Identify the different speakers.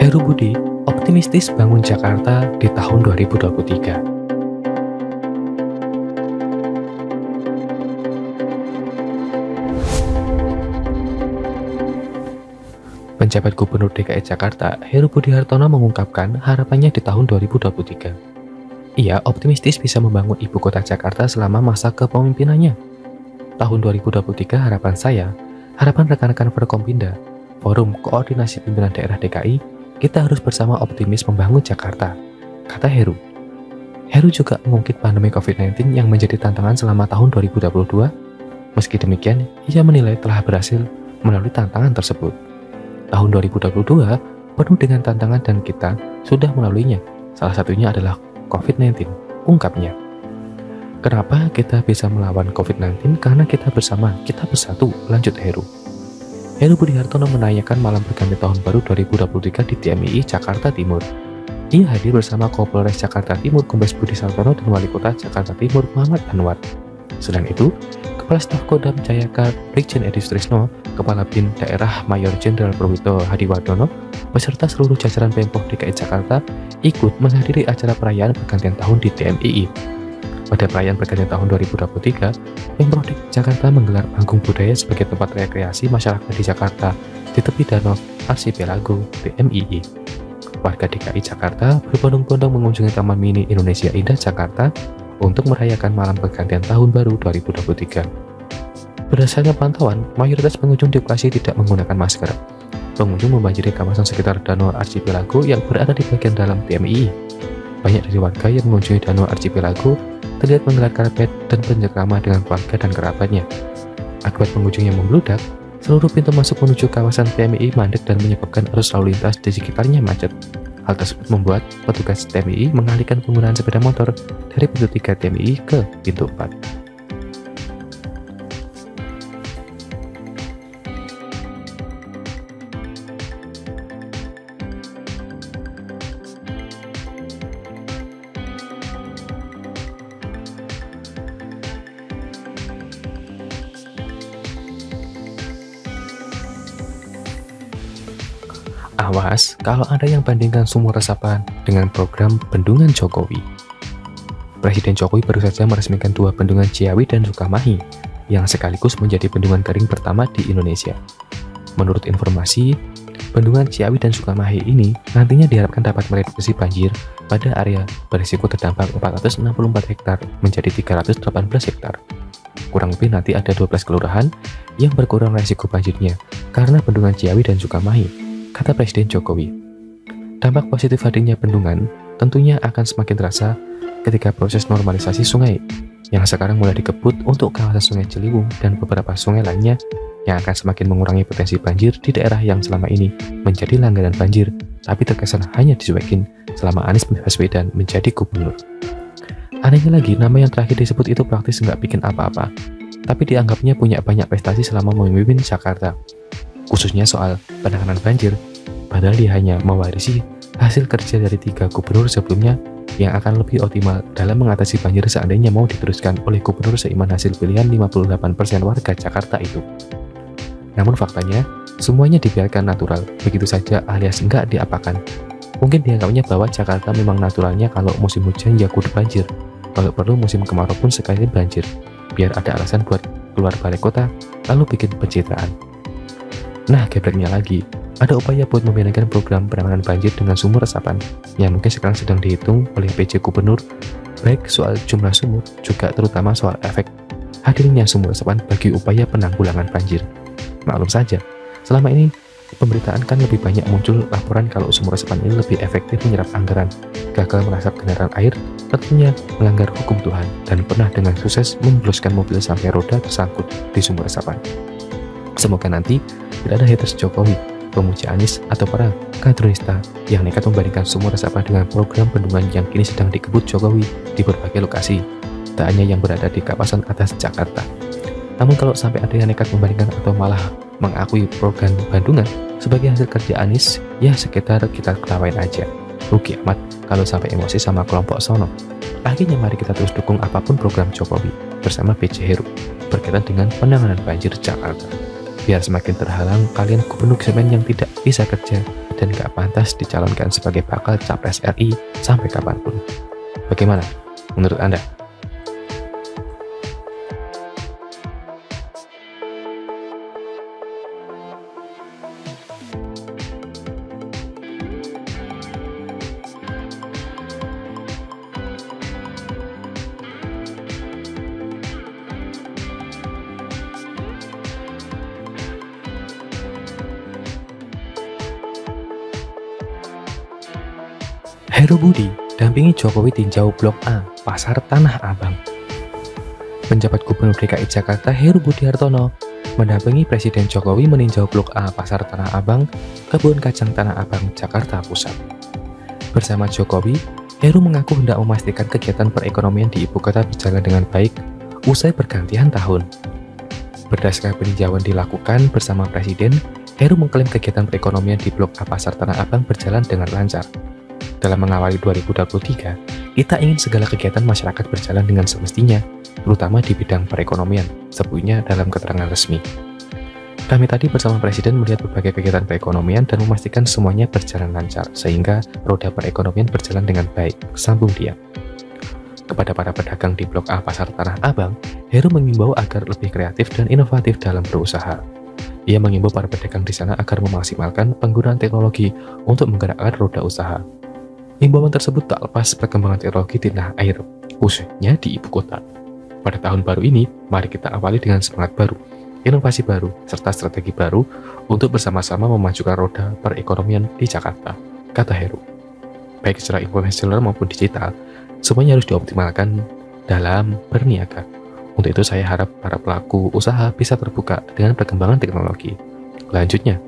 Speaker 1: Heru Budi optimistis bangun Jakarta di tahun 2023. Penjabat Gubernur DKI Jakarta, Heru Budi Hartono mengungkapkan harapannya di tahun 2023. Ia optimistis bisa membangun ibu kota Jakarta selama masa kepemimpinannya. Tahun 2023 harapan rekan-rekan Forkompinda, Forum Koordinasi Pimpinan Daerah DKI, kita harus bersama optimis membangun Jakarta, kata Heru. Heru juga mengungkit pandemi COVID-19 yang menjadi tantangan selama tahun 2022. Meski demikian, ia menilai telah berhasil melalui tantangan tersebut. Tahun 2022 penuh dengan tantangan dan kita sudah melaluinya. Salah satunya adalah COVID-19, ungkapnya. Kenapa kita bisa melawan COVID-19? Karena kita bersama, kita bersatu, lanjut Heru. Heru Budi Hartono menanyakan malam pergantian tahun baru 2023 di TMII Jakarta Timur. Ia hadir bersama Kapolres Jakarta Timur Kombes Budi Sartono dan Wali Kota Jakarta Timur Muhammad Anwar. Selain itu, Kepala Staf Kodam Jayaka Brigjen Edi Sutrisno, Kepala BIN Daerah Mayor Jenderal Purwito Hadiwardono, beserta seluruh jajaran Pemprov DKI Jakarta ikut menghadiri acara perayaan pergantian tahun di TMII. Pada perayaan pergantian tahun 2023, Pemprov DKI Jakarta menggelar panggung budaya sebagai tempat rekreasi masyarakat di Jakarta di tepi danau Archipelago TMII. Warga DKI Jakarta berbondong-bondong mengunjungi Taman Mini Indonesia Indah Jakarta untuk merayakan malam pergantian tahun baru 2023. Berdasarkan pantauan, mayoritas pengunjung di lokasi tidak menggunakan masker. Pengunjung membanjiri kawasan sekitar Danau Archipelago yang berada di bagian dalam TMII. Banyak dari warga yang mengunjungi Danau Archipelago terlihat menggelar karpet dan bercengkrama dengan keluarga dan kerabatnya. Akibat pengunjung yang membludak, seluruh pintu masuk menuju kawasan TMII mandek dan menyebabkan arus lalu lintas di sekitarnya macet. Hal tersebut membuat petugas TMII mengalihkan penggunaan sepeda motor dari pintu 3 TMII ke pintu 4. Awas kalau ada yang bandingkan sumur resapan dengan program bendungan Jokowi. Presiden Jokowi baru saja meresmikan 2 bendungan Ciawi dan Sukamahi yang sekaligus menjadi bendungan kering pertama di Indonesia. Menurut informasi, bendungan Ciawi dan Sukamahi ini nantinya diharapkan dapat mereduksi banjir pada area berisiko terdampak 464 hektar menjadi 318 hektar. Kurang lebih nanti ada 12 kelurahan yang berkurang resiko banjirnya karena bendungan Ciawi dan Sukamahi, kata Presiden Jokowi. Dampak positif hadirnya bendungan tentunya akan semakin terasa ketika proses normalisasi sungai yang sekarang mulai dikebut untuk kawasan Sungai Ciliwung dan beberapa sungai lainnya yang akan semakin mengurangi potensi banjir di daerah yang selama ini menjadi langganan banjir tapi terkesan hanya dicuekin selama Anies Baswedan menjadi gubernur. Anehnya lagi, nama yang terakhir disebut itu praktis nggak bikin apa-apa, tapi dianggapnya punya banyak prestasi selama memimpin Jakarta, khususnya soal penanganan banjir, padahal dia hanya mewarisi hasil kerja dari 3 gubernur sebelumnya yang akan lebih optimal dalam mengatasi banjir seandainya mau diteruskan oleh gubernur seiman hasil pilihan 58% warga Jakarta itu. Namun faktanya, semuanya dibiarkan natural, begitu saja alias enggak diapakan. Mungkin dianggapnya bahwa Jakarta memang naturalnya kalau musim hujan ya kudu banjir, kalau perlu musim kemarau pun sekali banjir, biar ada alasan buat keluar balik kota, lalu bikin pencitraan. Nah, gebreknya lagi, ada upaya buat membedakan program penanganan banjir dengan sumur resapan yang mungkin sekarang sedang dihitung oleh PJ Gubernur, baik soal jumlah sumur, juga terutama soal efek hadirnya sumur resapan bagi upaya penanggulangan banjir. Maklum saja, selama ini pemberitaan kan lebih banyak muncul laporan kalau sumur resapan ini lebih efektif menyerap anggaran, gagal merasap kendaraan air, tentunya melanggar hukum Tuhan, dan pernah dengan sukses membloskan mobil sampai roda tersangkut di sumur resapan. Semoga nanti tidak ada haters Jokowi, pemuja Anies, atau para kadronista yang nekat membandingkan sumur resapan dengan program bendungan yang kini sedang dikebut Jokowi di berbagai lokasi, tak hanya yang berada di kawasan atas Jakarta. Namun kalau sampai ada yang nekat membandingkan atau malah mengakui program bendungan sebagai hasil kerja Anies, ya sekitar kita ketawain aja. Rugi amat kalau sampai emosi sama kelompok sono. Akhirnya mari kita terus dukung apapun program Jokowi bersama PJ Heru berkaitan dengan penanganan banjir Jakarta. Biar semakin terhalang kalian gubernur semen yang tidak bisa kerja dan gak pantas dicalonkan sebagai bakal capres RI sampai kapanpun. Bagaimana menurut Anda? Heru Budi dampingi Jokowi tinjau Blok A, Pasar Tanah Abang. Penjabat Gubernur DKI Jakarta Heru Budi Hartono mendampingi Presiden Jokowi meninjau Blok A, Pasar Tanah Abang, Kebun Kacang Tanah Abang, Jakarta Pusat. Bersama Jokowi, Heru mengaku hendak memastikan kegiatan perekonomian di ibu kota berjalan dengan baik usai pergantian tahun. Berdasarkan peninjauan dilakukan bersama Presiden, Heru mengklaim kegiatan perekonomian di Blok A Pasar Tanah Abang berjalan dengan lancar. Dalam mengawali 2023, kita ingin segala kegiatan masyarakat berjalan dengan semestinya, terutama di bidang perekonomian, sebutnya dalam keterangan resmi. Kami tadi bersama Presiden melihat berbagai kegiatan perekonomian dan memastikan semuanya berjalan lancar, sehingga roda perekonomian berjalan dengan baik, sambung dia. Kepada para pedagang di Blok A Pasar Tanah Abang, Heru mengimbau agar lebih kreatif dan inovatif dalam berusaha. Ia mengimbau para pedagang di sana agar memaksimalkan penggunaan teknologi untuk menggerakkan roda usaha. Imbauan tersebut tak lepas perkembangan teknologi di tanah air, khususnya di ibu kota. Pada tahun baru ini, mari kita awali dengan semangat baru, inovasi baru, serta strategi baru untuk bersama-sama memajukan roda perekonomian di Jakarta, kata Heru. Baik secara konvensional maupun digital, semuanya harus dioptimalkan dalam berniaga. Untuk itu saya harap para pelaku usaha bisa terbuka dengan perkembangan teknologi. Lanjutnya,